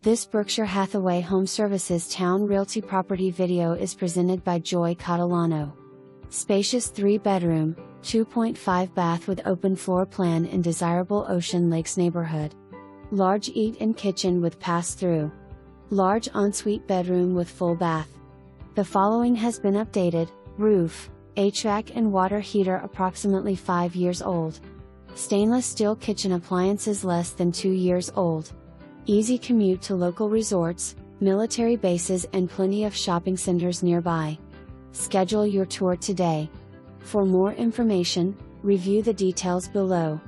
This Berkshire Hathaway HomeServices Towne Realty property video is presented by Joy Catalano. Spacious 3-bedroom, 2.5 bath with open floor plan in desirable Ocean Lakes neighborhood. Large eat-in kitchen with pass-thru. Large ensuite bedroom with full bath. The following has been updated: roof, HVAC and water heater approximately 5 years old. Stainless steel kitchen appliances less than 2 years old. Easy commute to local resorts, military bases and plenty of shopping centers nearby. Schedule your tour today. For more information, review the details below.